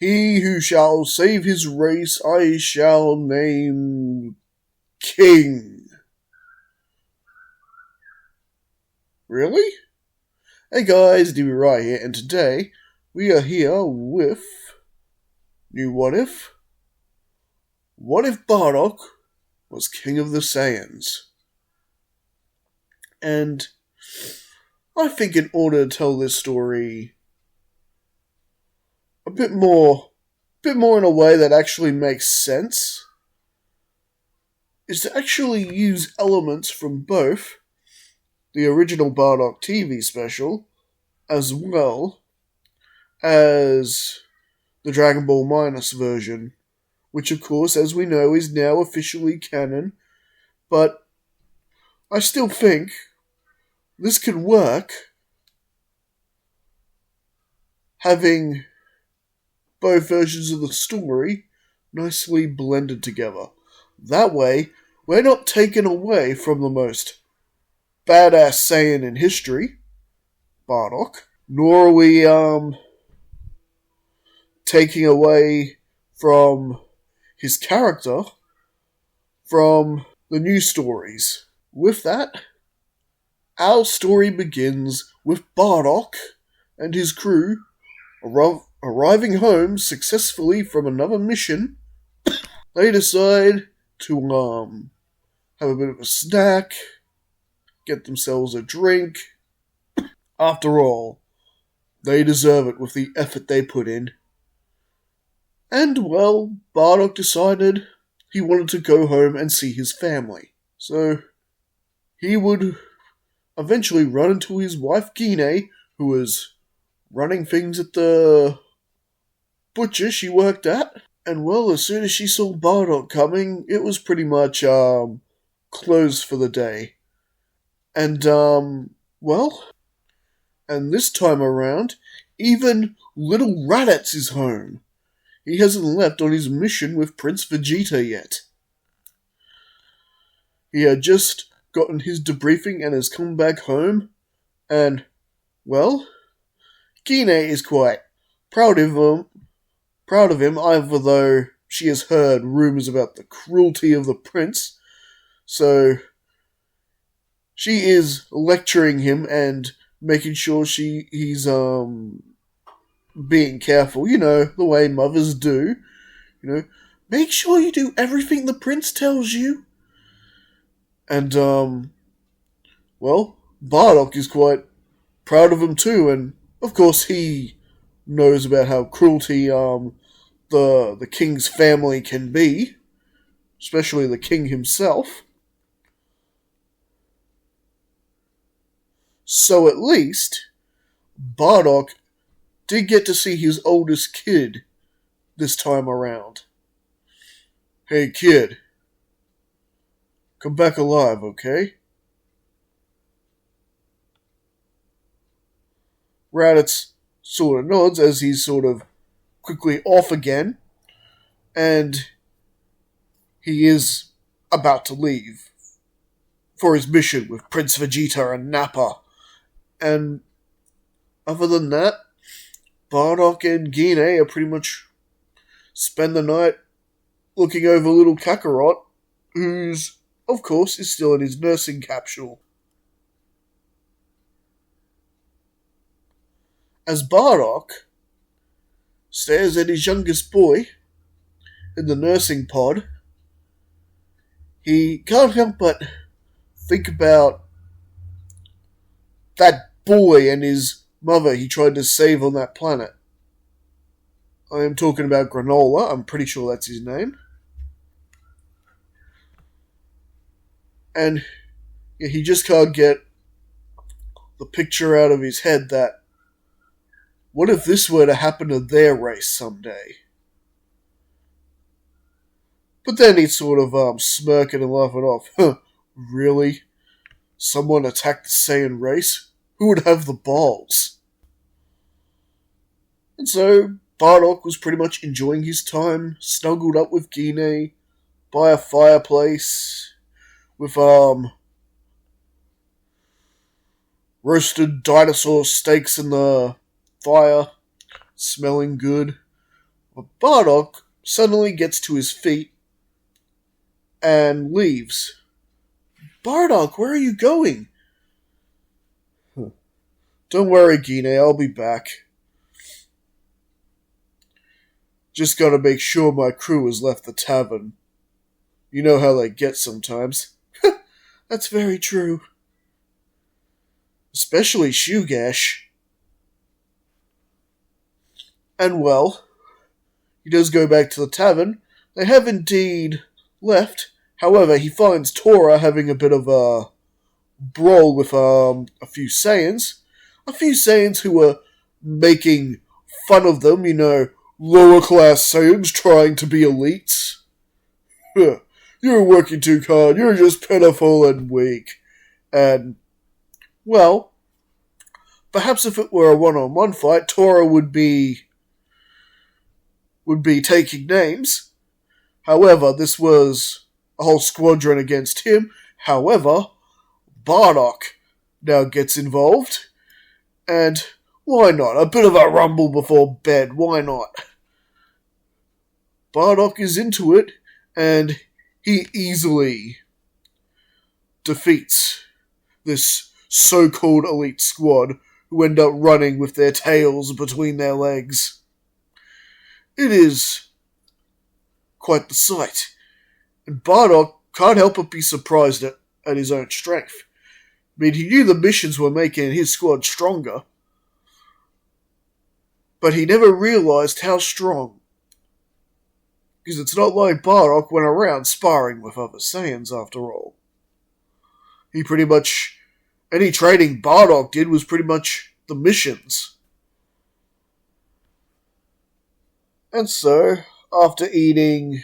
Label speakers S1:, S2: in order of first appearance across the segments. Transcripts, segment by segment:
S1: He who shall save his race I shall name King. Really? Hey guys, DB Right here, and today we are here with new What If? What if Bardock was king of the Saiyans? And I think in order to tell this story a bit more in a way that actually makes sense, is to actually use elements from both the original Bardock TV Special as well as the Dragon Ball Minus version, which of course, as we know, is now officially canon, but I still think this could work, having both versions of the story nicely blended together. That way, we're not taken away from the most badass Saiyan in history, Bardock, nor are we taking away from his character from the new stories. With that, our story begins with Bardock and his crew arriving home successfully from another mission. They decide to have a bit of a snack, get themselves a drink. After all, they deserve it with the effort they put in. And, well, Bardock decided he wanted to go home and see his family. So, he would eventually run into his wife Gine, who was running things at the butcher she worked at. And, well, as soon as she saw Bardock coming, it was pretty much closed for the day. And, and this time around, even little Raditz is home. He hasn't left on his mission with Prince Vegeta yet. He had just gotten his debriefing and has come back home, and, well, Gine is quite proud of him, either though she has heard rumours about the cruelty of the prince, so she is lecturing him and making sure he's being careful, the way mothers do. Make sure you do everything the prince tells you. And, well, Bardock is quite proud of him too, and of course he knows about how cruelty, the king's family can be, especially the king himself. So at least, Bardock did get to see his oldest kid this time around. Hey kid, come back alive, okay? Raditz sort of nods as he's sort of quickly off again, and he is about to leave for his mission with Prince Vegeta and Nappa. And other than that, Bardock and Gine are pretty much spend the night looking over little Kakarot, who's, of course, is still in his nursing capsule. As Bardock stares at his youngest boy in the nursing pod, he can't help but think about that boy and his mother he tried to save on that planet. I am talking about Granola, I'm pretty sure that's his name. And he just can't get the picture out of his head that, what if this were to happen to their race someday? But then he'd sort of smirk and laugh it off. Huh, really? Someone attacked the Saiyan race? Who would have the balls? And so, Bardock was pretty much enjoying his time, snuggled up with Gine by a fireplace, with roasted dinosaur steaks in the fire, smelling good, But Bardock suddenly gets to his feet and leaves. Bardock, where are you going? Don't worry, Gine, I'll be back. Just gotta make sure my crew has left the tavern. You know how they get sometimes. That's very true. Especially Shugash. And well, he does go back to the tavern. They have indeed left. However, he finds Tora having a bit of a brawl with a few Saiyans. A few Saiyans who were making fun of them, lower class Saiyans trying to be elites. You're working too hard, you're just pitiful and weak. And, well, perhaps if it were a one-on-one fight, Tora would be taking names. However, this was a whole squadron against him. However, Bardock now gets involved. And why not? A bit of a rumble before bed, why not? Bardock is into it, and he easily defeats this so-called elite squad who end up running with their tails between their legs. It is quite the sight, and Bardock can't help but be surprised at his own strength. I mean, he knew the missions were making his squad stronger, but he never realized how strong. Because it's not like Bardock went around sparring with other Saiyans after all. He pretty much... Any training Bardock did was pretty much the missions. And so, after eating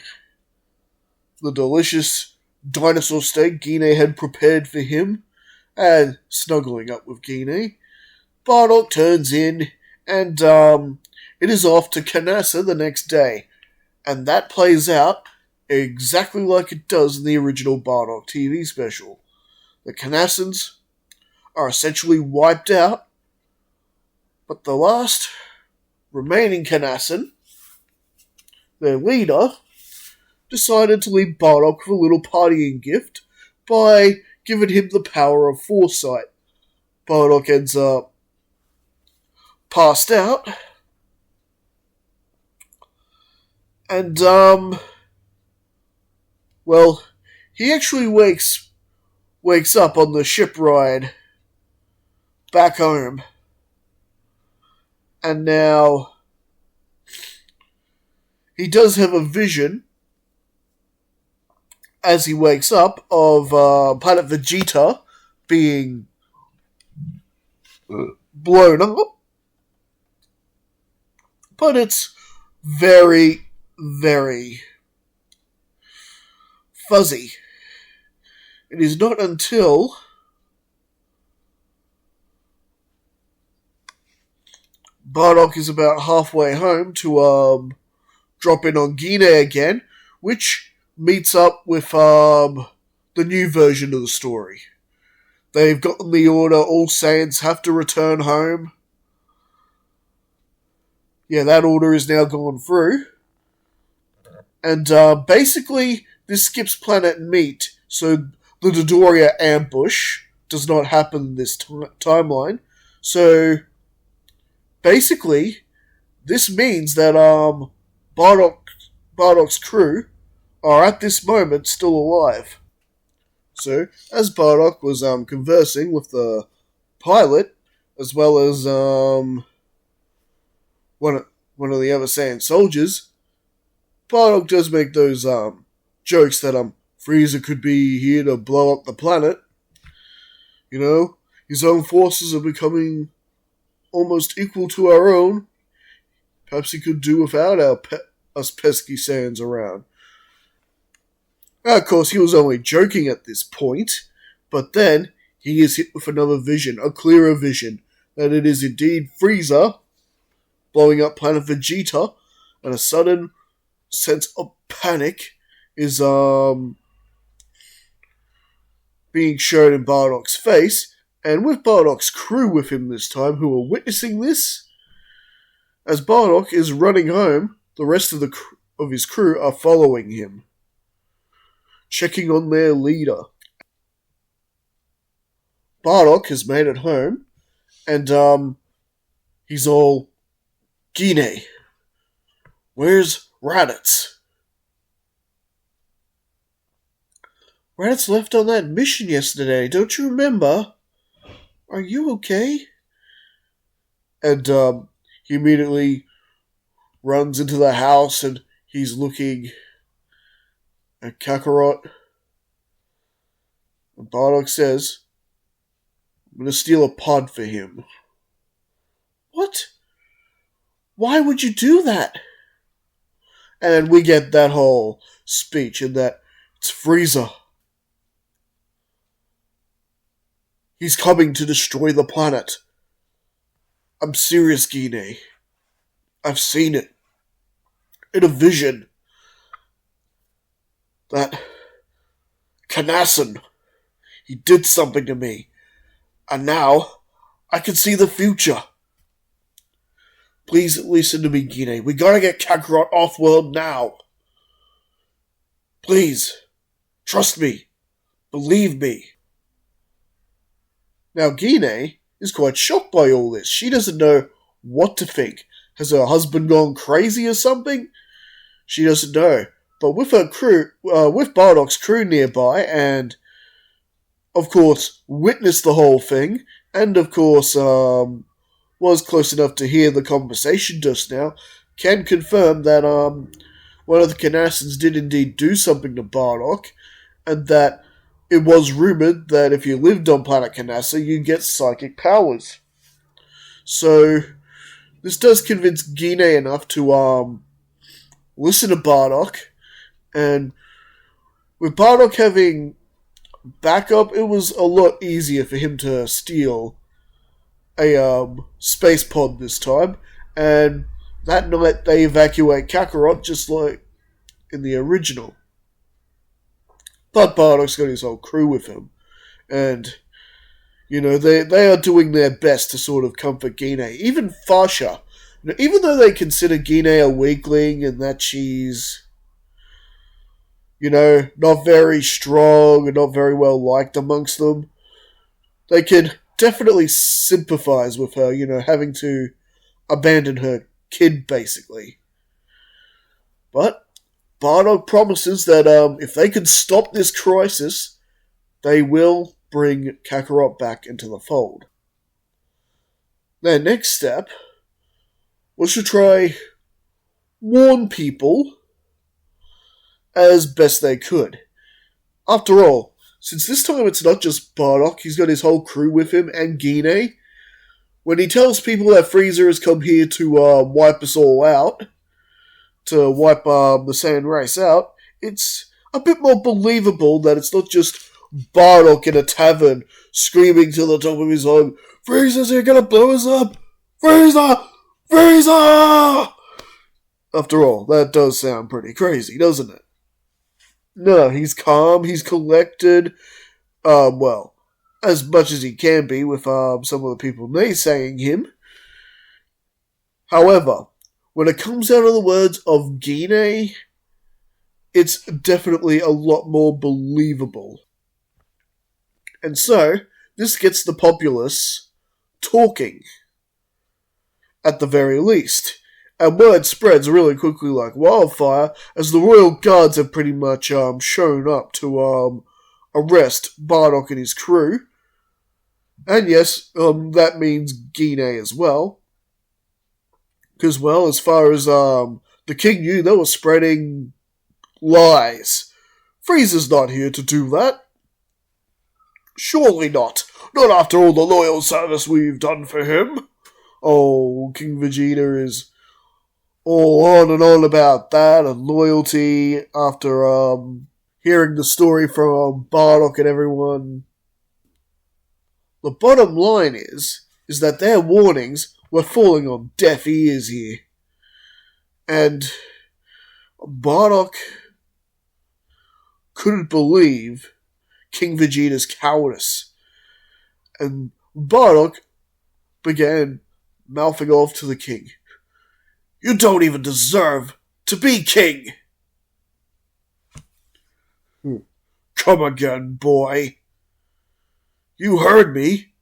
S1: the delicious dinosaur steak Gine had prepared for him, and snuggling up with Gine, Bardock turns in, and it is off to Kanasa the next day. And that plays out exactly like it does in the original Bardock TV special. The Kanassans are essentially wiped out, but the last remaining Kanassan, their leader, decided to leave Bardock with a little partying gift by giving him the power of foresight. Bardock ends up passed out, and, well, he actually wakes up on the ship ride back home. And now he does have a vision as he wakes up of Planet Vegeta being blown up. But it's very, very fuzzy. It is not until Bardock is about halfway home to drop in on Gine again, which meets up with the new version of the story. They've gotten the order, all Saiyans have to return home. Yeah, that order is now gone through. And basically, this skips Planet Meat, so the Dodoria ambush does not happen in this timeline. So, basically, this means that Bardock's crew are at this moment still alive. So, as Bardock was conversing with the pilot, as well as one of the other Saiyan soldiers, Bardock does make those jokes that Frieza could be here to blow up the planet. His own forces are becoming almost equal to our own. Perhaps he could do without us pesky Saiyans around. Now, of course, he was only joking at this point, but then he is hit with another vision, a clearer vision, that it is indeed Frieza blowing up Planet Vegeta, and a sudden sense of panic is being shown in Bardock's face, and with Bardock's crew with him this time, who are witnessing this, as Bardock is running home, the rest of his crew are following him, checking on their leader. Bardock has made it home, and he's all, Guinea, where's Raditz? Raditz left on that mission yesterday, don't you remember? Are you okay? And he immediately runs into the house and he's looking at Kakarot. And Bardock says, I'm going to steal a pod for him. What? Why would you do that? And we get that whole speech in that it's Frieza. He's coming to destroy the planet. I'm serious, Guinea. I've seen it. In a vision. That Canasson, he did something to me. And now, I can see the future. Please listen to me, Guinea. We gotta get Kakarot off-world now. Please. Trust me. Believe me. Now, Guinea is quite shocked by all this. She doesn't know what to think. Has her husband gone crazy or something? She doesn't know. But with her crew, with Bardock's crew nearby, and of course witnessed the whole thing, and of course was close enough to hear the conversation just now, can confirm that one of the Canassans did indeed do something to Bardock, and that it was rumoured that if you lived on planet Canassa, you get psychic powers. So, this does convince Guinea enough to listen to Bardock, and with Bardock having backup, it was a lot easier for him to steal a space pod this time, and that night they evacuate Kakarot just like in the original. But Bardock's got his whole crew with him. And, you know, they are doing their best to sort of comfort Guinea. Even Fasha. You know, even though they consider Guinea a weakling and that she's, you know, not very strong and not very well liked amongst them, they can definitely sympathize with her, you know, having to abandon her kid, basically. But Bardock promises that if they can stop this crisis, they will bring Kakarot back into the fold. Their next step was to try warn people as best they could. After all, since this time it's not just Bardock, he's got his whole crew with him and Guinea. When he tells people that Frieza has come here to wipe us all out, to wipe the Saiyan race out, it's a bit more believable that it's not just Bardock in a tavern screaming to the top of his lung, Frieza's here, gonna blow us up! Frieza! Frieza! After all, that does sound pretty crazy, doesn't it? No, he's calm, he's collected, well, as much as he can be with some of the people naysaying him. However, when it comes out of the words of Guinea, it's definitely a lot more believable. And so, this gets the populace talking, at the very least. And word spreads really quickly like wildfire, as the Royal Guards have pretty much shown up to arrest Bardock and his crew. And yes, that means Guinea as well. Because, well, as far as the king knew, they were spreading lies. Frieza's not here to do that. Surely not. Not after all the loyal service we've done for him. Oh, King Vegeta is all on and on about that and loyalty after hearing the story from Bardock and everyone. The bottom line is that their warnings were falling on deaf ears here. And Bardock couldn't believe King Vegeta's cowardice. And Bardock began mouthing off to the king. You don't even deserve to be king. Come again, boy. You heard me.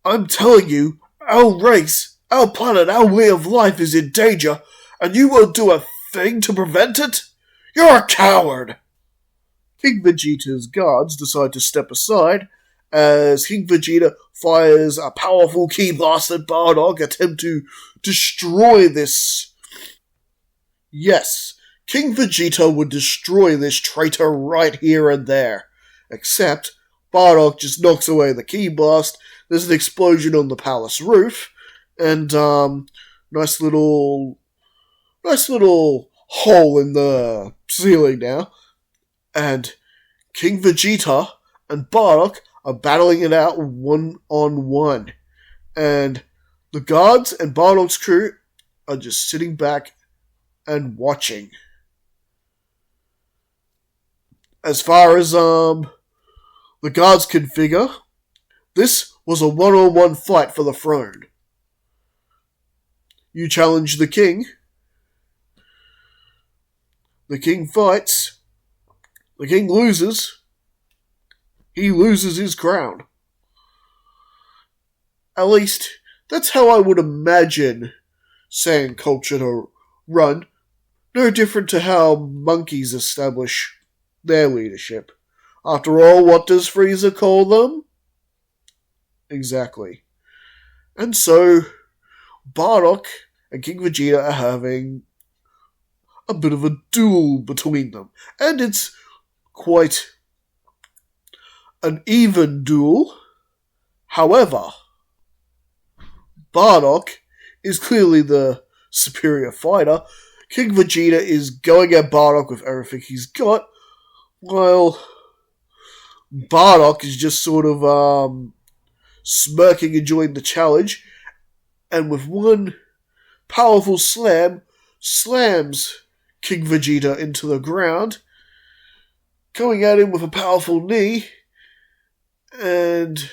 S1: I'm telling you, our race, our planet, our way of life is in danger, and you won't do a thing to prevent it? You're a coward! King Vegeta's guards decide to step aside as King Vegeta fires a powerful ki blast at Bardock, attempt to destroy this. Yes, King Vegeta would destroy this traitor right here and there. Except, Bardock just knocks away the ki blast, there's an explosion on the palace roof, and, nice little hole in the ceiling now, and King Vegeta and Bardock are battling it out 1-on-1, and the guards and Bardock's crew are just sitting back and watching. As far as the guards can figure, this was a 1-on-1 fight for the throne. You challenge the king. The king fights. The king loses. He loses his crown. At least, that's how I would imagine Saiyan culture to run. No different to how monkeys establish their leadership. After all, what does Frieza call them? Exactly. And so, Bardock and King Vegeta are having a bit of a duel between them. And it's quite an even duel. However, Bardock is clearly the superior fighter. King Vegeta is going at Bardock with everything he's got, while Bardock is just sort of smirking, enjoying the challenge, and with one powerful slam, slams King Vegeta into the ground, coming at him with a powerful knee, and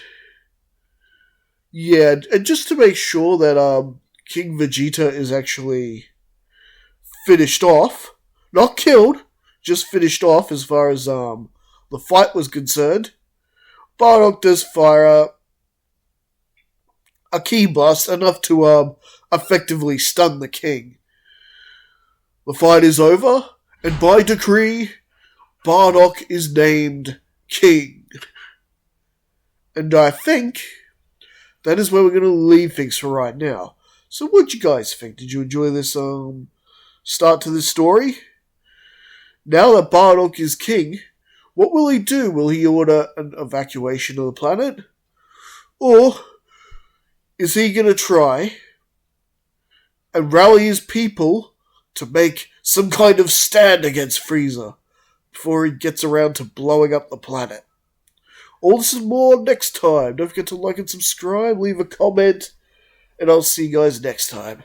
S1: yeah, and just to make sure that King Vegeta is actually finished off, not killed, just finished off as far as the fight was concerned, Bardock does fire a ki blast, enough to effectively stun the king. The fight is over, and by decree, Bardock is named king. And I think that is where we're going to leave things for right now. So what do you guys think? Did you enjoy this start to this story? Now that Bardock is king, what will he do? Will he order an evacuation of the planet? Or is he going to try and rally his people to make some kind of stand against Frieza before he gets around to blowing up the planet? All this and more next time. Don't forget to like and subscribe, leave a comment, and I'll see you guys next time.